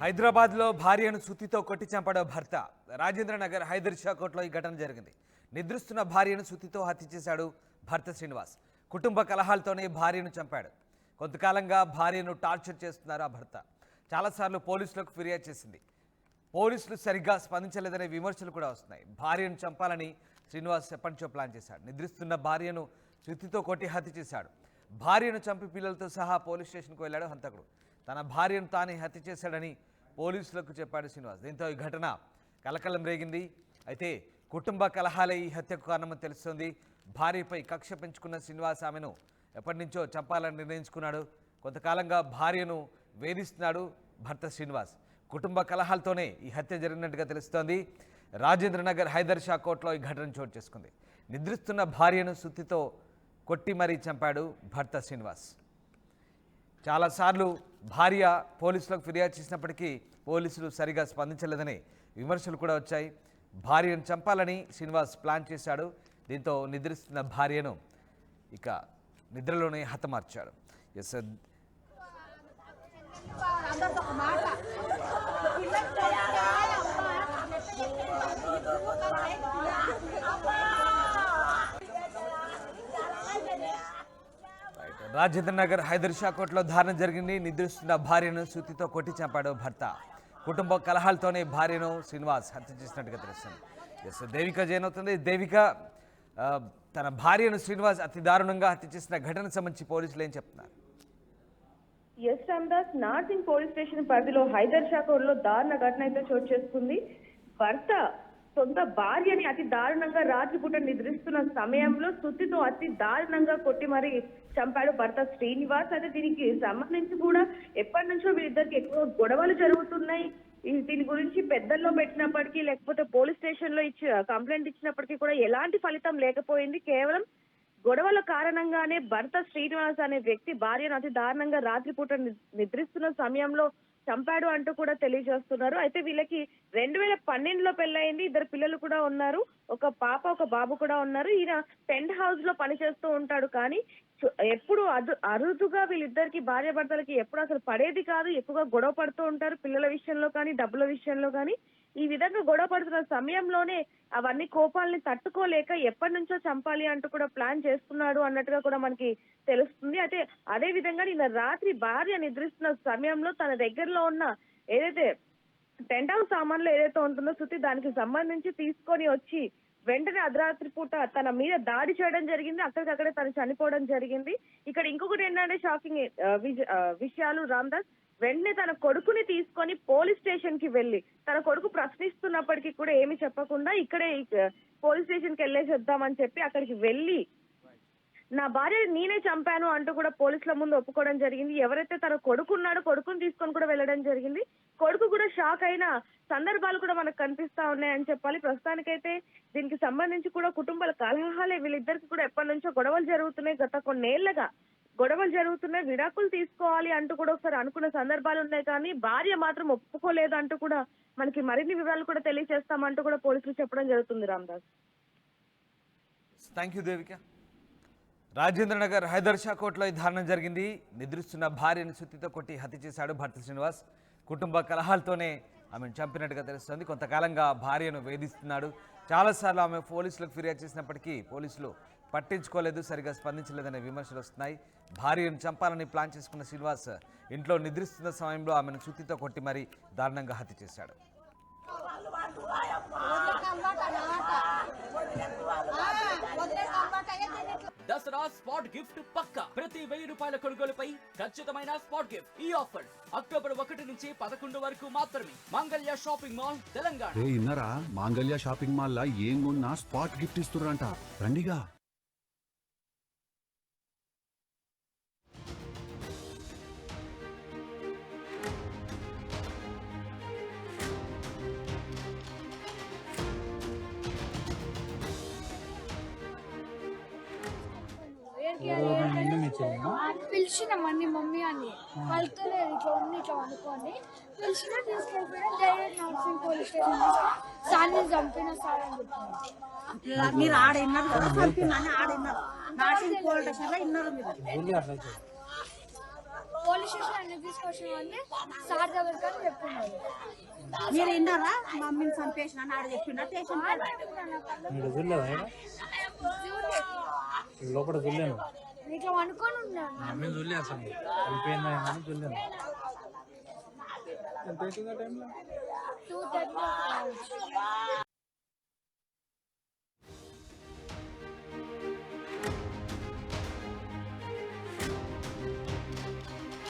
హైదరాబాద్లో భార్యను సుత్తితో కొట్టి చంపాడు భర్త. రాజేంద్రనగర్ హైదర్ షా కోర్టులో ఈ ఘటన జరిగింది. నిద్రిస్తున్న భార్యను సుత్తితో హత్య చేశాడు భర్త శ్రీనివాస్. కుటుంబ కలహాలతోనే భార్యను చంపాడు. కొంతకాలంగా భార్యను టార్చర్ చేస్తున్నారు ఆ భర్త. చాలాసార్లు పోలీసులకు ఫిర్యాదు చేసింది. పోలీసులు సరిగ్గా స్పందించలేదనే విమర్శలు కూడా వస్తున్నాయి. భార్యను చంపాలని శ్రీనివాస్ ఎప్పటినుంచో ప్లాన్ చేశాడు. నిద్రిస్తున్న భార్యను సుత్తితో కొట్టి హత్య చేశాడు. భార్యను చంపి పిల్లలతో సహా పోలీస్ స్టేషన్కు వెళ్ళాడు హంతకుడు. తన భార్యను తానే హత్య చేశాడని పోలీసులకు చెప్పాడు శ్రీనివాస్. దీంతో ఈ ఘటన కలకలం రేగింది. అయితే కుటుంబ కలహాలే ఈ హత్యకు కారణమని తెలుస్తోంది. భార్యపై కక్ష పెంచుకున్న శ్రీనివాస్ ఆమెను ఎప్పటి నుంచో చంపాలని నిర్ణయించుకున్నాడు. కొంతకాలంగా భార్యను వేధిస్తున్నాడు భర్త శ్రీనివాస్. కుటుంబ కలహాలతోనే ఈ హత్య జరిగినట్టుగా తెలుస్తోంది. రాజేంద్రనగర్ హైదర్ షా కోర్టులో ఈ ఘటన చోటు చేసుకుంది. నిద్రిస్తున్న భార్యను సుత్తితో కొట్టి మరీ చంపాడు భర్త శ్రీనివాస్. చాలాసార్లు భార్య పోలీసులకు ఫిర్యాదు చేసినప్పటికీ పోలీసులు సరిగా స్పందించలేదని విమర్శలు కూడా వచ్చాయి. భార్యను చంపాలని శ్రీనివాస్ ప్లాన్ చేశాడు. దీంతో నిద్రిస్తున్న భార్యను ఇక నిద్రలోనే హతమార్చాడు. ఎస్ రాజేంద్రనగర్ హైదర్ షా కోర్టులో దారుణం జరిగింది. నిద్రిస్తున్న భార్యను సుత్తితో కొట్టి చంపాడు భర్త. కుటుంబ కలహాలతోనే భార్యను శ్రీనివాస్ హత్య చేసినట్టుగా తెలుస్తుంది. ఎస్ దేవిక జైన్ అవుతుంది. దేవిక, తన భార్యను శ్రీనివాస్ అతి దారుణంగా హత్య చేసిన ఘటనకు సంబంధించి పోలీసులు ఏం చెప్తున్నారు? S Ramdas, Narsingi police station పరిధిలో హైదర్ షా కోర్టులో దారుణ ఘటన అయితే చోటు చేసుకుంది. భర్త సొంత భార్యని అతి దారుణంగా రాత్రిపూట నిద్రిస్తున్న సమయంలో సుత్తితో అతి దారుణంగా కొట్టి మరి చంపాడు భర్త శ్రీనివాస్. అయితే దీనికి సంబంధించి కూడా ఎప్పటి నుంచో వీరిద్దరికి ఎక్కువ గొడవలు జరుగుతున్నాయి. దీని గురించి పెద్దల్లో పెట్టినప్పటికీ లేకపోతే పోలీస్ స్టేషన్ లో కంప్లైంట్ ఇచ్చినప్పటికీ కూడా ఎలాంటి ఫలితం లేకపోయింది. కేవలం గొడవల కారణంగానే భర్త శ్రీనివాస్ అనే వ్యక్తి భార్యను అతి దారుణంగా రాత్రిపూట నిద్రిస్తున్న సమయంలో చంపాడు అంటూ కూడా తెలియజేస్తున్నారు. అయితే వీళ్ళకి 2012లో పెళ్ళయింది. 2 పిల్లలు కూడా ఉన్నారు. ఒక పాప ఒక బాబు కూడా ఉన్నారు. ఈయన టెంట్ హౌస్ లో పనిచేస్తూ ఉంటాడు. కానీ ఎప్పుడు అరుదుగా వీళ్ళిద్దరికి భార్య భర్తలకి ఎప్పుడు అసలు పడేది కాదు. ఎక్కువగా గొడవ పడుతూ ఉంటారు, పిల్లల విషయంలో కానీ డబ్బుల విషయంలో కానీ. ఈ విధంగా గొడవ పడుతున్న సమయంలోనే అవన్నీ కోపాలని తట్టుకోలేక ఎప్పటి నుంచో చంపాలి అంటూ కూడా ప్లాన్ చేస్తున్నాడు అన్నట్టుగా కూడా మనకి తెలుస్తుంది. అయితే అదే విధంగా నిన్న రాత్రి భార్య నిద్రిస్తున్న సమయంలో తన దగ్గరలో ఉన్న ఏదైతే టెంట్ హౌస్ సామాన్లు ఏదైతే ఉంటుందో సుత్తి, దానికి సంబంధించి తీసుకొని వచ్చి వెంటనే అర్ధరాత్రి పూట తన మీద దాడి చేయడం జరిగింది. అక్కడికక్కడే తను చనిపోవడం జరిగింది. ఇక్కడ ఇంకొకటి ఏంటంటే షాకింగ్ విషయాలు రామ్దాస్, వెంటనే తన కొడుకుని తీసుకొని పోలీస్ స్టేషన్ కి వెళ్లి తన కొడుకు ప్రశ్నిస్తున్నప్పటికీ కూడా ఏమి చెప్పకుండా ఇక్కడే పోలీస్ స్టేషన్ కి వెళ్ళేసి వద్దామని చెప్పి అక్కడికి వెళ్లి నా భార్య నేనే చంపాను అంటూ కూడా పోలీసుల ముందు ఒప్పుకోవడం జరిగింది. ఎవరైతే తన కొడుకు ఉన్నాడో కొడుకుని తీసుకొని కూడా వెళ్ళడం జరిగింది. కొడుకు కూడా షాక్ అయిన సందర్భాలు కూడా మనకు కనిపిస్తా ఉన్నాయని చెప్పాలి. ప్రస్తుతానికైతే దీనికి సంబంధించి కూడా కుటుంబాల కలహాలే. వీళ్ళిద్దరికి కూడా ఎప్పటి నుంచో గొడవలు జరుగుతున్నాయి. గత కొన్నేళ్లుగా గొడవలు జరుగుతున్నాయి. విడాకులు తీసుకోవాలి అంటూ కూడా ఒకసారి అనుకున్న సందర్భాలు ఉన్నాయి. కానీ భార్య మాత్రం ఒప్పుకోలేదు అంటూ కూడా మనకి మరిన్ని వివరాలు కూడా తెలియజేస్తామంటూ కూడా పోలీసులు చెప్పడం జరుగుతుంది. Ramdas, thank you Devika. రాజేంద్రనగర్ హైదర్ షా కోర్టులో ఈ దారుణం జరిగింది. నిద్రిస్తున్న భార్యను సుత్తితో కొట్టి హత్య చేశాడు భర్త శ్రీనివాస్. కుటుంబ కలహాలతోనే ఆమెను చంపినట్టుగా తెలుస్తోంది. కొంతకాలంగా భార్యను వేధిస్తున్నాడు. చాలాసార్లు ఆమె పోలీసులకు ఫిర్యాదు చేసినప్పటికీ పోలీసులు పట్టించుకోలేదు, సరిగా స్పందించలేదనే విమర్శలు వస్తున్నాయి. భార్యను చంపాలని ప్లాన్ చేసుకున్న శ్రీనివాస్ ఇంట్లో నిద్రిస్తున్న సమయంలో ఆమెను సుత్తితో కొట్టి మరీ దారుణంగా హత్య చేశాడు. దసరా స్పాట్ గిఫ్ట్ పక్కా. ప్రతి 1000 రూపాయల కొనుగోలుపై ఖచ్చితమైన స్పాట్ గిఫ్ట్. ఈ ఆఫర్ అక్టోబర్ 1 నుంచి 11 వరకు మాత్రమే. మాంగళ్య షాపింగ్ మాల్, తెలంగాణ. ఇన్నరా మాంగళ్య షాపింగ్ మాల్ లా ఏం కొన్నా స్పాట్ గిఫ్ట్ ఇస్తుర్రంట. రండిగా. పిలిచినామండి మమ్మీ అని, వాళ్ళతో ఇట్లా ఉంది ఇట్లా అనుకోండి పిలిచినా తీసుకెళ్ళిపోయినా డైరెక్ట్ నార్సింగ్ పోలీస్ స్టేషన్ సార్ని చంపిన సార్ అని చెప్పారు. మీరు ఆడ విన్నారు కదా, చంపినని ఆడ విన్నారు. నార్సింగ్ పోలీస్ స్టేషన్ లో విన్నారు మీరు. పోలీస్ స్టేషన్ ఎందుకు తీసుకొచ్చినామని సార్ దగ్గరికి అని చెప్తున్నాడు. మీరు విన్నారా మమ్మీని చంపేసిన ఆడ చెప్పిన స్టేషన్ కాడ. మీరు చూడలేదా ఆయన? లోపల చూడలేను, ఇట్లా అనుకొని ఉన్నాను. మేము చూడలేదు అసలు, చనిపోయిందా ఏమని చూడలేను. 2:30